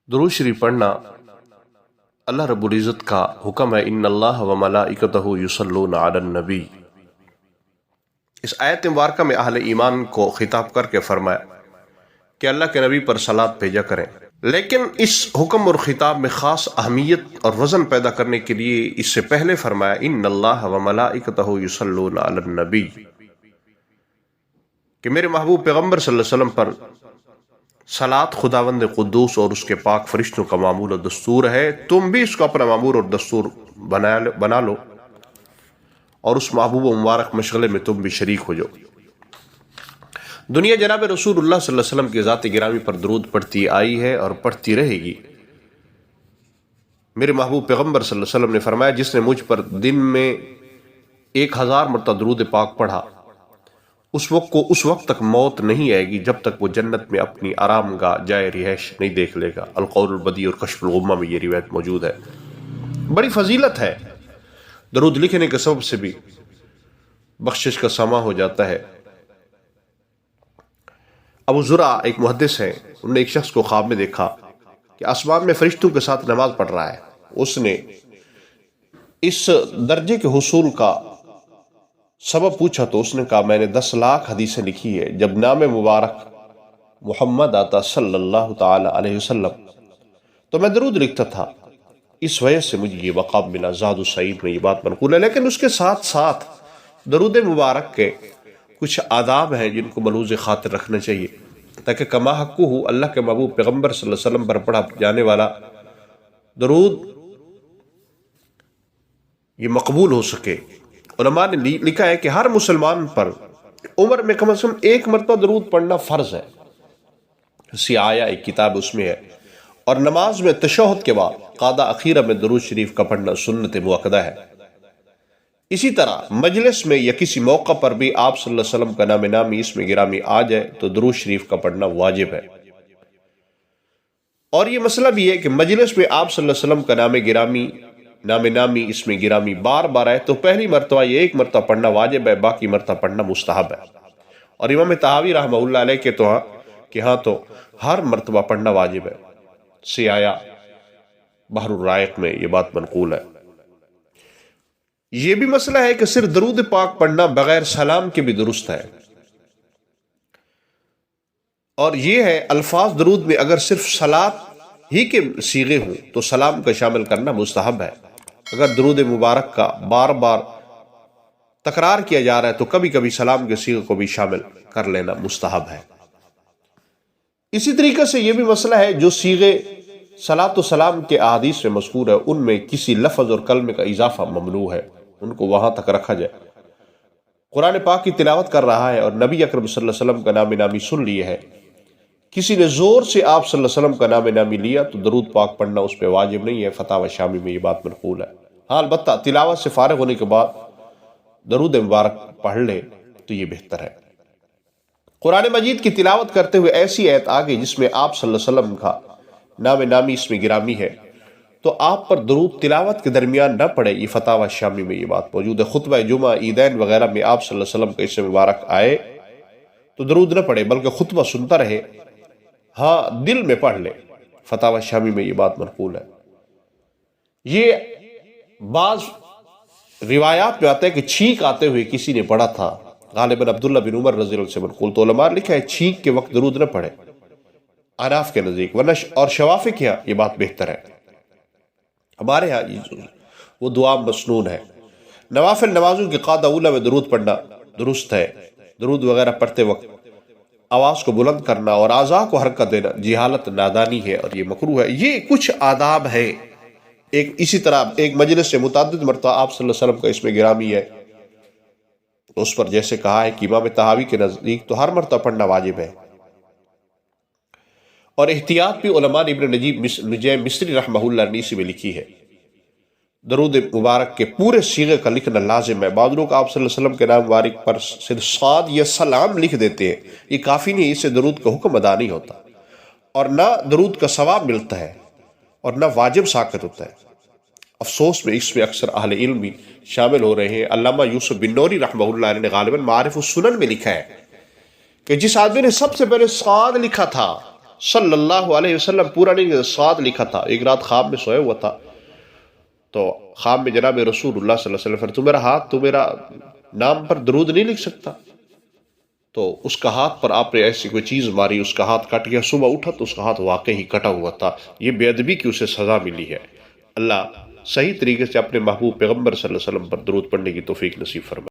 درود شریف پڑھنا اللہ رب العزت کا حکم ہے، ان اللہ و ملائکتہ یصلون علی النبی۔ اس آیت مبارکہ میں اہل ایمان کو خطاب کر کے فرمایا کہ اللہ کے نبی پر صلوات بھیجا کریں، لیکن اس حکم اور خطاب میں خاص اہمیت اور وزن پیدا کرنے کے لیے اس سے پہلے فرمایا ان اللہ و ملائکتہ یصلون علی النبی، کہ میرے محبوب پیغمبر صلی اللہ علیہ وسلم پر صلات خداوند قدوس اور اس کے پاک فرشتوں کا معمول اور دستور ہے، تم بھی اس کو اپنا معمول اور دستور بنا لو اور اس محبوب و مبارک مشغلے میں تم بھی شریک ہو جاؤ۔ دنیا جناب رسول اللہ صلی اللہ علیہ وسلم کی ذات گرامی پر درود پڑھتی آئی ہے اور پڑھتی رہے گی۔ میرے محبوب پیغمبر صلی اللہ علیہ وسلم نے فرمایا، جس نے مجھ پر دن میں 1000 مرتبہ درود پاک پڑھا، اس وقت تک موت نہیں آئے گی جب تک وہ جنت میں اپنی آرام گاہ جائے رہائش نہیں دیکھ لے گا۔ القول البدیع اور کشف الغمہ میں یہ روایت موجود ہے۔ بڑی فضیلت ہے، درود لکھنے کے سبب سے بھی بخشش کا سامہ ہو جاتا ہے۔ ابو زرع ایک محدث ہے، انہوں نے ایک شخص کو خواب میں دیکھا کہ آسمان میں فرشتوں کے ساتھ نماز پڑھ رہا ہے۔ اس نے اس درجے کے حصول کا سبب پوچھا تو اس نے کہا، میں نے 10 لاکھ حدیثیں لکھی ہے، جب نام مبارک محمد آتا صلی اللہ تعالی علیہ وسلم تو میں درود لکھتا تھا، اس وجہ سے مجھے یہ مقام ملا۔ زاد السعید میں یہ بات منقول ہے، لیکن اس کے ساتھ ساتھ درود مبارک کے کچھ آداب ہیں جن کو ملحوظ خاطر رکھنا چاہیے، تاکہ کما حق ہو اللہ کے محبوب پیغمبر صلی اللہ علیہ وسلم پر پڑھا جانے والا درود یہ مقبول ہو سکے۔ علماء نے لکھا ہے کہ ہر مسلمان پر عمر میں کم از کم 1 مرتبہ درود پڑھنا فرض ہے۔ سیایا ایک کتاب اس میں ہے، اور نماز میں تشہد کے بعد قادہ اخیرہ میں درود شریف کا پڑھنا سنت مؤکدہ ہے۔ اسی طرح مجلس میں یا کسی موقع پر بھی آپ صلی اللہ علیہ وسلم کا نام نامی اسم گرامی آ جائے تو درود شریف کا پڑھنا واجب ہے۔ اور یہ مسئلہ بھی ہے کہ مجلس میں آپ صلی اللہ علیہ وسلم کا نام نامی اسم گرامی بار بار آئے تو پہلی مرتبہ یہ 1 مرتبہ پڑھنا واجب ہے، باقی مرتبہ پڑھنا مستحب ہے۔ اور امام طحاوی رحمہ اللہ علیہ کے تو ہر مرتبہ پڑھنا واجب ہے۔ سیایا بحر الرائق میں یہ بات منقول ہے۔ یہ بھی مسئلہ ہے کہ صرف درود پاک پڑھنا بغیر سلام کے بھی درست ہے، اور یہ ہے الفاظ درود میں اگر صرف صلات ہی کے صیغے ہوں تو سلام کا شامل کرنا مستحب ہے۔ اگر درود مبارک کا بار بار تکرار کیا جا رہا ہے تو کبھی کبھی سلام کے صیغے کو بھی شامل کر لینا مستحب ہے۔ اسی طریقے سے یہ بھی مسئلہ ہے جو صیغے صلاۃ و سلام کے احادیث میں مذکور ہے ان میں کسی لفظ اور کلمے کا اضافہ ممنوع ہے، ان کو وہاں تک رکھا جائے۔ قرآن پاک کی تلاوت کر رہا ہے اور نبی اکرم صلی اللہ علیہ وسلم کا نام نامی سن لیے ہے، کسی نے زور سے آپ صلی اللہ علیہ وسلم کا نام نامی لیا تو درود پاک پڑھنا اس پہ واجب نہیں ہے۔ فتاوی شامی میں یہ بات منقول ہے۔ ہاں البتہ تلاوت سے فارغ ہونے کے بعد درود مبارک پڑھ لے تو یہ بہتر ہے۔ قرآن مجید کی تلاوت کرتے ہوئے ایسی آیت آ گئی جس میں آپ صلی اللہ علیہ وسلم کا نام نامی اسم گرامی ہے تو آپ پر درود تلاوت کے درمیان نہ پڑے، یہ فتاوی شامی میں یہ بات موجود ہے۔ خطبہ جمعہ، عیدین وغیرہ میں آپ صلی اللہ علیہ وسلم کا اسم مبارک آئے تو درود نہ پڑے بلکہ خطبہ سنتا رہے، ہاں دل میں پڑھ لے۔ فتاوی شامی میں یہ بات منقول ہے۔ یہ بعض روایات میں آتا ہے کہ چھینک آتے ہوئے کسی نے پڑھا تھا، غالباً عبداللہ بن عمر رضی اللہ عنہ سے منقول، تو علماء لکھا ہے چھینک کے وقت درود نہ پڑھے احناف کے نزدیک، ورنہ اور شوافی کے ہاں یہ بات بہتر ہے۔ ہمارے ہاں وہ دعا مسنون ہے۔ نوافل نمازوں کی قاعدہ اولیٰ میں درود پڑھنا درست ہے۔ درود وغیرہ پڑھتے وقت آواز کو بلند کرنا اور اعضاء کو حرکت دینا جہالت نادانی ہے اور یہ مکروہ ہے۔ یہ کچھ آداب ہے۔ اسی طرح ایک مجلس سے متعدد مرتبہ آپ صلی اللہ علیہ وسلم کا اسم گرامی ہے تو اس پر جیسے کہا ہے کہ امام طحاوی کے نزدیک تو ہر مرتبہ پڑھنا واجب ہے۔ اور احتیاط بھی علماء نے ابن نجیم مصری رحمہ اللہ نے اسی میں لکھی ہے۔ درود مبارک کے پورے صیغے کا لکھنا لازم ہے۔ بعض لوگ آپ صلی اللہ علیہ وسلم کے نام مبارک پر صرف صاد یا سلام لکھ دیتے ہیں، یہ کافی نہیں، اس سے درود کا حکم ادا نہیں ہوتا اور نہ درود کا ثواب ملتا ہے اور نہ واجب ساقط ہوتا ہے۔ افسوس میں اس میں اکثر اہل علم بھی شامل ہو رہے ہیں۔ علامہ یوسف بن نوری رحمہ اللہ علیہ نے غالباً معارف السنن میں لکھا ہے کہ جس آدمی نے سب سے پہلے صاد لکھا تھا صلی اللہ علیہ وسلم پورا نہیں صاد لکھا تھا. ایک رات خواب میں سویا ہوا تھا تو خواب میں جناب رسول اللہ صلی اللہ علیہ وسلم تو میرا ہاتھ تو میرا نام پر درود نہیں لکھ سکتا. تو اس کا ہاتھ پر آپ نے ایسی کوئی چیز ماری, اس کا ہاتھ کٹ گیا. صبح اٹھا تو اس کا ہاتھ واقعی کٹا ہوا تھا. یہ بے ادبی کی اسے سزا ملی ہے. اللہ صحیح طریقے سے اپنے محبوب پیغمبر صلی اللہ علیہ وسلم پر درود پڑھنے کی توفیق نصیب فرمائے.